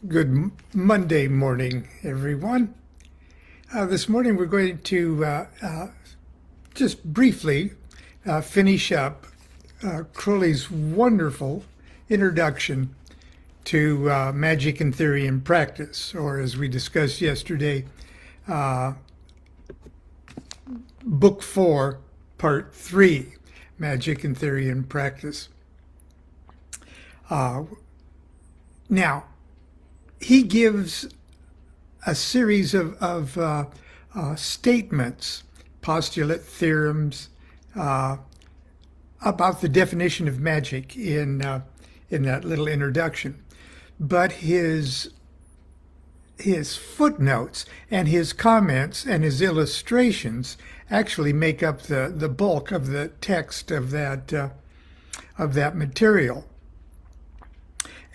Good Monday morning, everyone. This morning we're going to just briefly finish up Crowley's wonderful introduction to Magick in Theory and Practice, or as we discussed yesterday, Book 4, Part 3, Magick in Theory and Practice. Now, he gives a series of statements, postulate theorems, about the definition of magic in that little introduction. But his footnotes and his comments and his illustrations actually make up the bulk of the text of that material.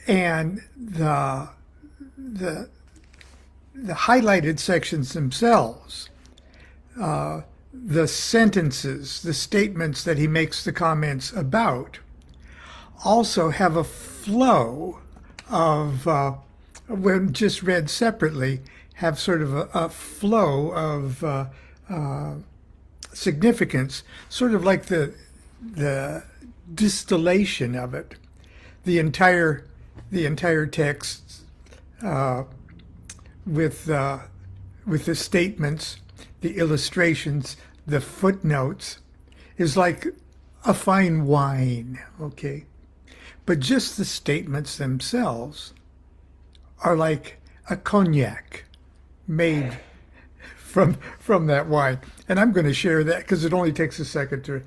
And the highlighted sections themselves, the sentences, the statements that he makes the comments about, also have a flow of, when just read separately, have sort of a flow of significance, sort of like the distillation of it. The entire text, with the statements, the illustrations, the footnotes, is like a fine wine, okay? But just the statements themselves are like a cognac made from that wine. And I'm going to share that because it only takes a second to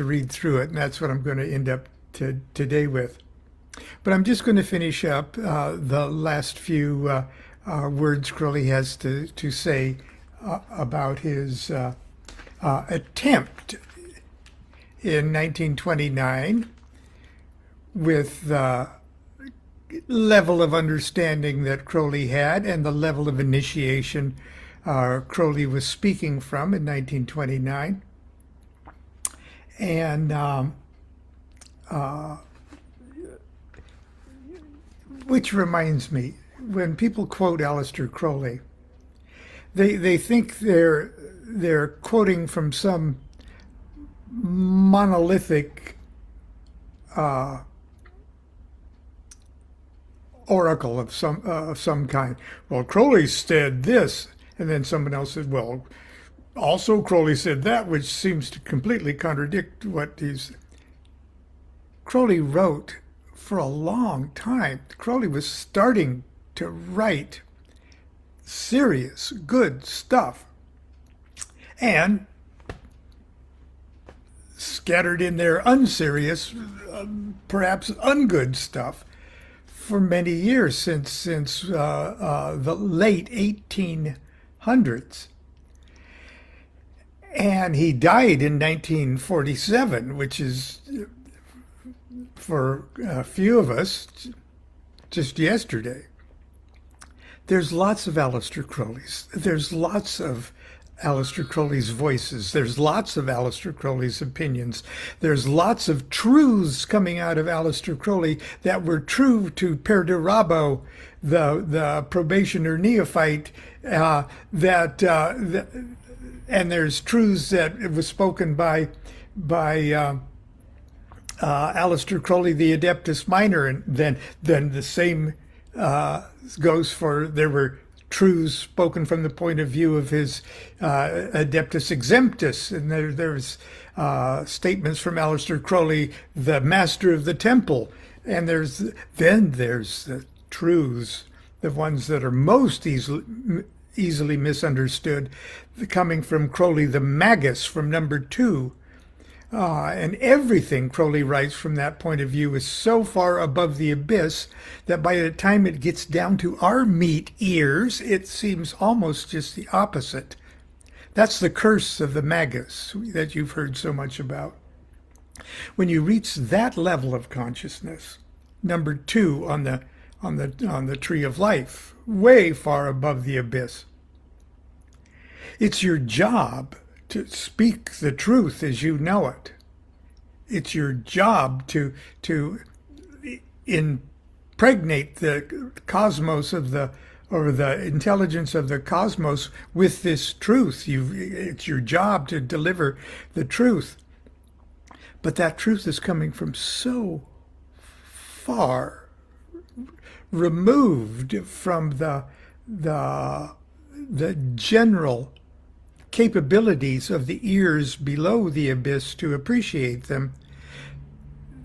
read through it, and that's what I'm going to end up today with. But I'm just going to finish up the last few words Crowley has to say about his attempt in 1929 with the level of understanding that Crowley had and the level of initiation Crowley was speaking from in 1929. And which reminds me, when people quote Aleister Crowley, they think they're quoting from some monolithic oracle of some kind. Well, Crowley said this, and then someone else said, well, also Crowley said that, which seems to completely contradict what he's. Crowley wrote for a long time. Crowley was starting to write serious, good stuff. And scattered in there unserious, perhaps ungood stuff for many years since the late 1800s. And he died in 1947, which is, for a few of us, just yesterday. There's lots of Aleister Crowley's. There's lots of Aleister Crowley's voices. There's lots of Aleister Crowley's opinions. There's lots of truths coming out of Aleister Crowley that were true to Père de Rabot, the probationer neophyte, and there's truths that it was spoken by Aleister Crowley, the Adeptus Minor, and then the same goes for, there were truths spoken from the point of view of his Adeptus Exemptus, and there's statements from Aleister Crowley, the Master of the Temple, and there's the truths, the ones that are most easily misunderstood, coming from Crowley, the magus from number 2. And everything Crowley writes from that point of view is so far above the abyss that by the time it gets down to our meat ears, it seems almost just the opposite. That's the curse of the magus that you've heard so much about. When you reach that level of consciousness, number 2 on the tree of life, way far above the abyss, it's your job to speak the truth as you know it. It's your job to in impregnate the cosmos of the or the intelligence of the cosmos with this truth. It's your job to deliver the truth. But that truth is coming from so far removed from the general capabilities of the ears below the abyss to appreciate them,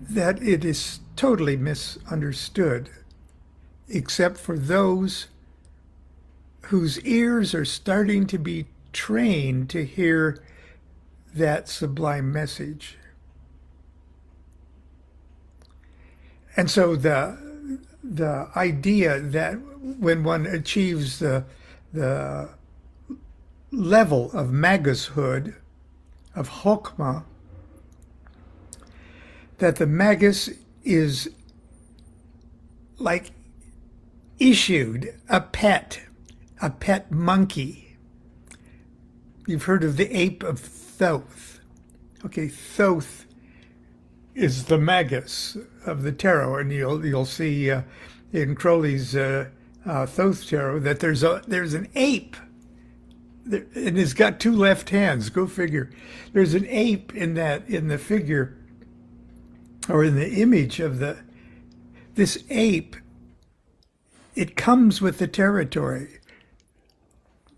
that it is totally misunderstood, except for those whose ears are starting to be trained to hear that sublime message. And so the idea that when one achieves the level of magushood, of chokmah, that the magus is like issued a pet monkey. You've heard of the ape of Thoth. Okay, Thoth is the magus of the tarot, and you'll see in Crowley's Thoth tarot that there's an ape, and it's got two left hands. Go figure. There's an ape in the figure, or in the image of this ape. It comes with the territory.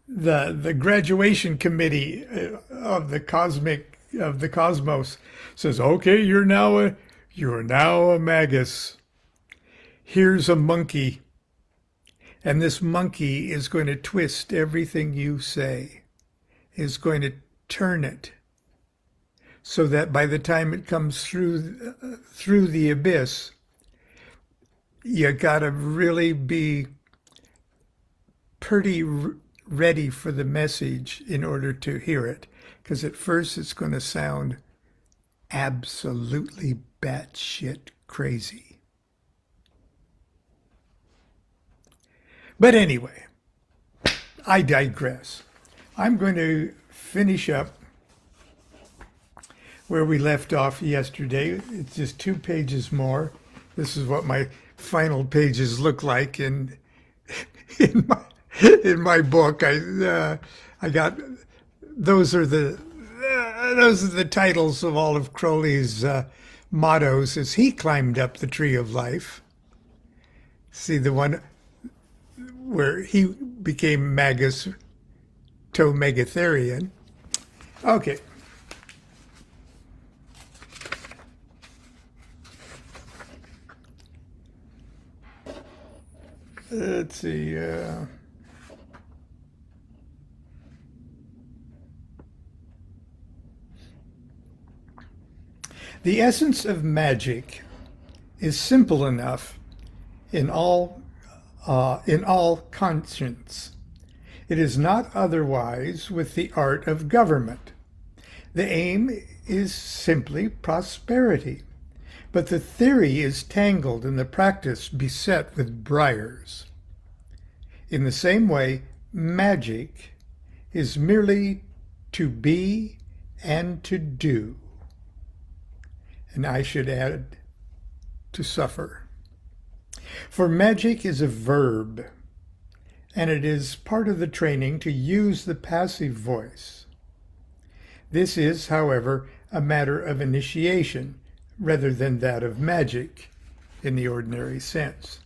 The graduation committee of the cosmos says, okay, you're now a magus. Here's a monkey. And this monkey is going to twist everything you say, is going to turn it so that by the time it comes through the abyss, you got to really be pretty ready for the message in order to hear it. Because at first it's going to sound absolutely batshit crazy. But anyway, I digress. I'm going to finish up where we left off yesterday. It's just 2 pages more. This is what my final pages look like in my book. I got those are the titles of all of Crowley's mottos as he climbed up the tree of life. See the one where he became magus to Megatherian. Okay. Let's see. The essence of magic is simple enough in all conscience. It is not otherwise with the art of government. The aim is simply prosperity, but the theory is tangled and the practice beset with briars. In the same way, magic is merely to be and to do. And I should add, to suffer. For magic is a verb, and it is part of the training to use the passive voice. This is, however, a matter of initiation rather than that of magic in the ordinary sense.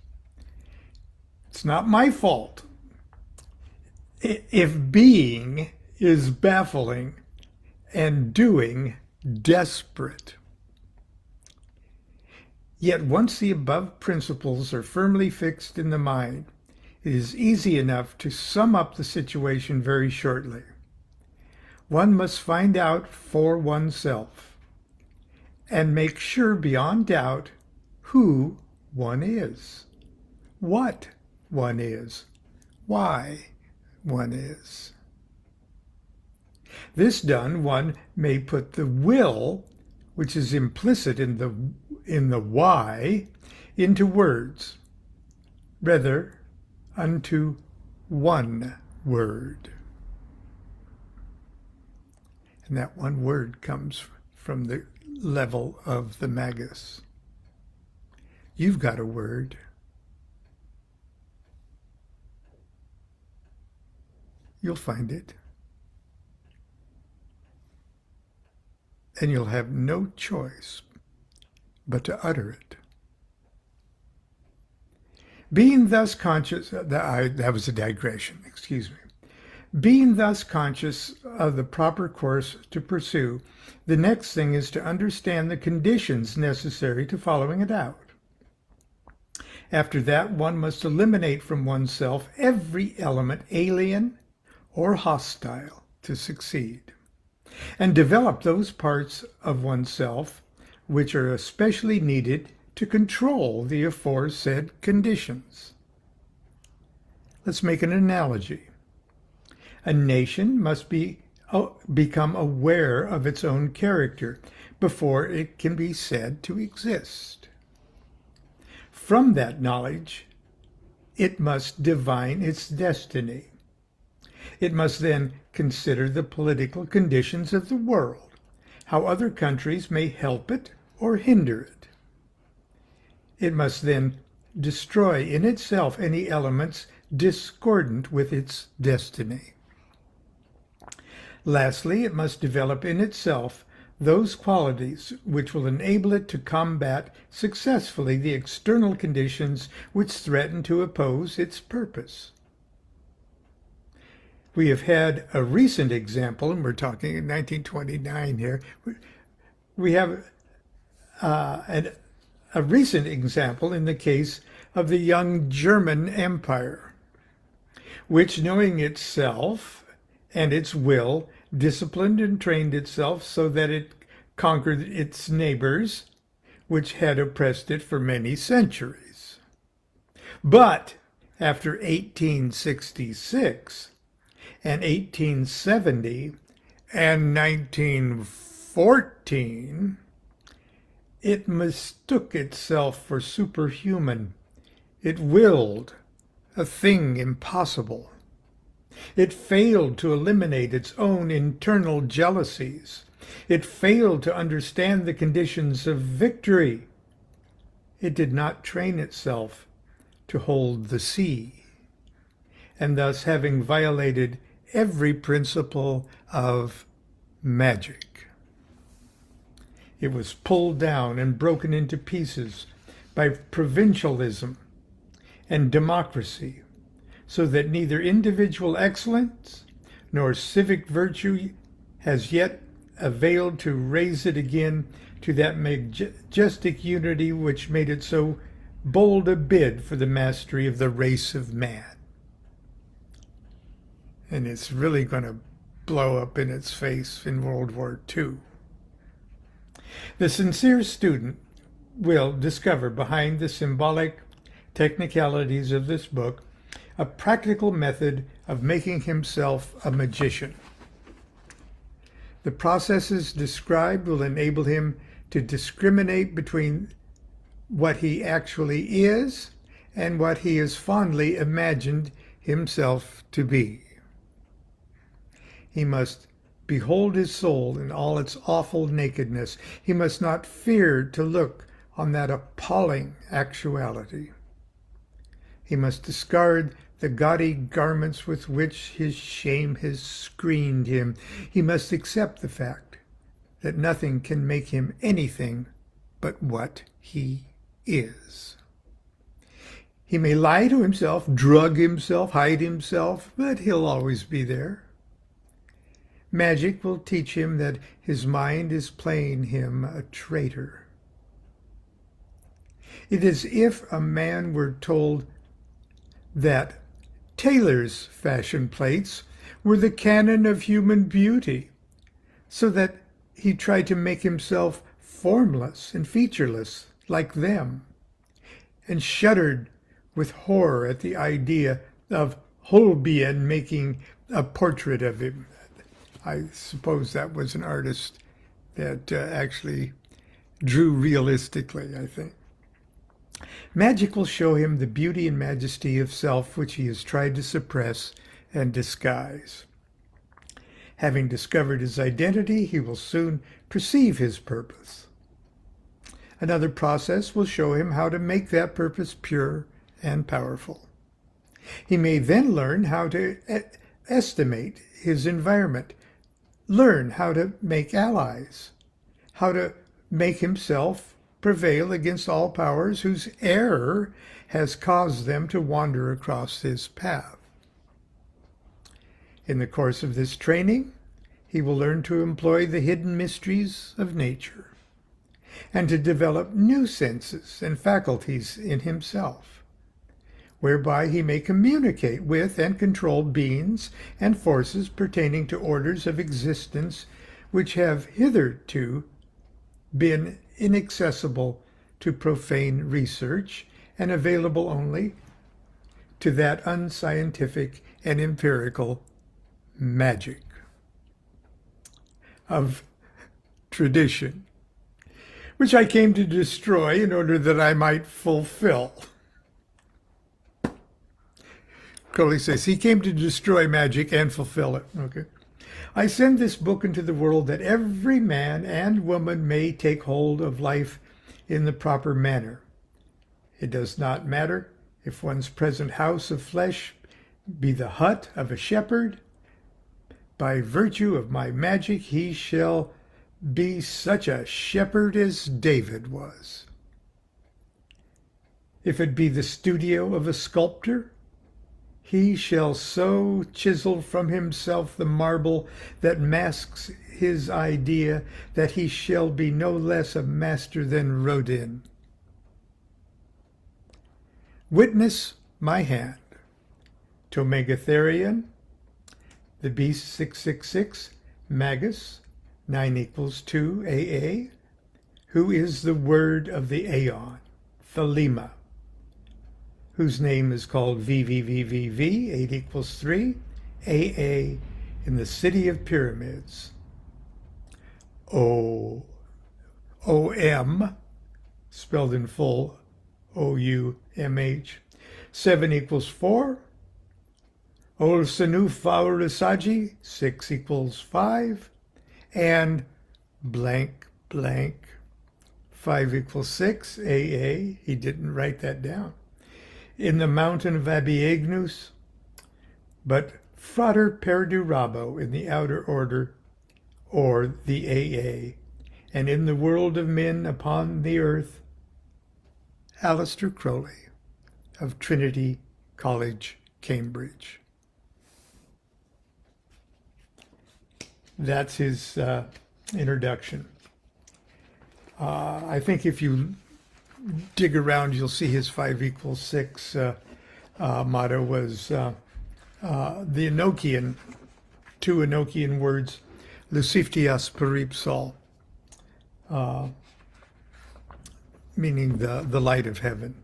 It's not my fault if being is baffling and doing desperate. Yet once the above principles are firmly fixed in the mind, it is easy enough to sum up the situation very shortly. One must find out for oneself and make sure beyond doubt who one is, what one is, why one is. This done, one may put the will, which is implicit in the why, into words, rather unto one word. And that one word comes from the level of the magus. You've got a word. you'll find it. And you'll have no choice but to utter it. Being thus conscious, that was a digression, excuse me. Being thus conscious of the proper course to pursue, the next thing is to understand the conditions necessary to following it out. After that, one must eliminate from oneself every element alien or hostile to succeed, and develop those parts of oneself which are especially needed to control the aforesaid conditions. Let's make an analogy. A nation must become aware of its own character before it can be said to exist. From that knowledge, it must divine its destiny. It must then consider the political conditions of the world, how other countries may help it or hinder it. It must then destroy in itself any elements discordant with its destiny. Lastly, it must develop in itself those qualities which will enable it to combat successfully the external conditions which threaten to oppose its purpose. We have had a recent example, and we're talking in 1929 here. We have a recent example in the case of the young German Empire, which, knowing itself and its will, disciplined and trained itself so that it conquered its neighbors, which had oppressed it for many centuries. But after 1866 and 1870 and 1914, it mistook itself for superhuman. It willed a thing impossible. It failed to eliminate its own internal jealousies. It failed to understand the conditions of victory. It did not train itself to hold the sea, and thus having violated every principle of magic, it was pulled down and broken into pieces by provincialism and democracy, so that neither individual excellence nor civic virtue has yet availed to raise it again to that majestic unity which made it so bold a bid for the mastery of the race of man. And it's really going to blow up in its face in World War II. The sincere student will discover behind the symbolic technicalities of this book a practical method of making himself a magician. The processes described will enable him to discriminate between what he actually is and what he has fondly imagined himself to be. He must behold his soul in all its awful nakedness. He must not fear to look on that appalling actuality. He must discard the gaudy garments with which his shame has screened him. He must accept the fact that nothing can make him anything but what he is. He may lie to himself, drug himself, hide himself, but he'll always be there. Magic will teach him that his mind is playing him a traitor. It is as if a man were told that tailor's fashion plates were the canon of human beauty, so that he tried to make himself formless and featureless like them, and shuddered with horror at the idea of Holbein making a portrait of him. I suppose that was an artist that actually drew realistically, I think. Magic will show him the beauty and majesty of self which he has tried to suppress and disguise. Having discovered his identity, he will soon perceive his purpose. Another process will show him how to make that purpose pure and powerful. He may then learn how to estimate his environment, learn how to make allies, how to make himself prevail against all powers whose error has caused them to wander across his path. In the course of this training, he will learn to employ the hidden mysteries of nature and to develop new senses and faculties in himself, whereby he may communicate with and control beings and forces pertaining to orders of existence which have hitherto been inaccessible to profane research and available only to that unscientific and empirical magic of tradition, which I came to destroy in order that I might fulfill. Crowley says he came to destroy magic and fulfill it. Okay. I send this book into the world that every man and woman may take hold of life in the proper manner. It does not matter if one's present house of flesh be the hut of a shepherd. By virtue of my magic, he shall be such a shepherd as David was. If it be the studio of a sculptor, he shall so chisel from himself the marble that masks his idea that he shall be no less a master than Rodin. Witness my hand. To Megatherion, the beast 666, magus, 9 equals 2, AA, who is the word of the Aeon, Thelema, whose name is called VVVVV, 8 equals 3, AA, in the city of pyramids. OM, spelled in full, OUMH, 7 equals 4, Ol Sanu Faurasaji, 6 equals 5, and blank, blank, 5 equals 6, AA, he didn't write that down, in the mountain of Abiegnus, but Frater Perdurabo in the outer order, or the AA, and in the world of men upon the earth, Aleister Crowley of Trinity College, Cambridge. That's his introduction. I think if you dig around, you'll see his 5 equals 6 motto was the Enochian, 2 Enochian words, Luciftias Peripsal, meaning the light of heaven.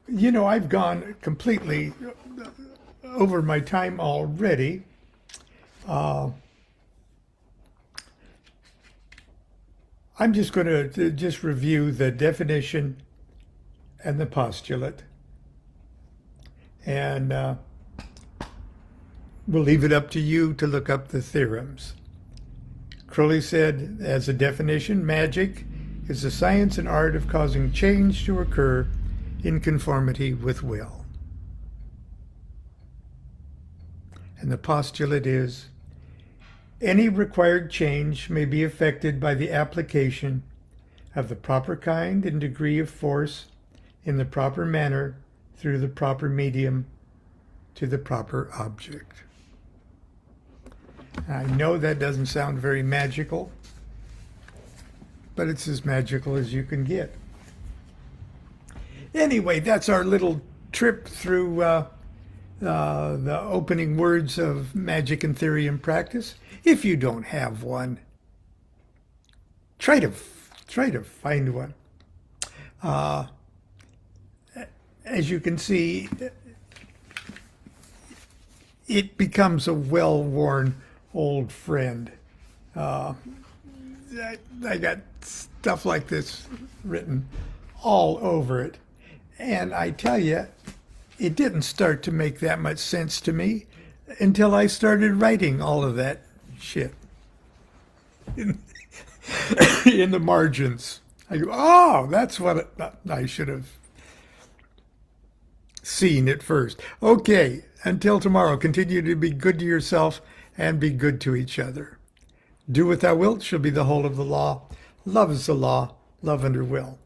You know, I've gone completely over my time already. I'm just going to just review the definition and the postulate. And we'll leave it up to you to look up the theorems. Crowley said, as a definition, magic is the science and art of causing change to occur in conformity with will. And the postulate is, any required change may be effected by the application of the proper kind and degree of force in the proper manner through the proper medium to the proper object. I know that doesn't sound very magical, but it's as magical as you can get. Anyway, that's our little trip through the opening words of Magic and Theory and Practice. If you don't have one, try to find one. As you can see, it becomes a well-worn old friend. I got stuff like this written all over it. And I tell you, it didn't start to make that much sense to me until I started writing all of that shit in the margins I go, oh, that's what I should have seen at first. Okay, until tomorrow, continue to be good to yourself and be good to each other. Do what thou wilt shall be the whole of the law. Love is the law. Love under will.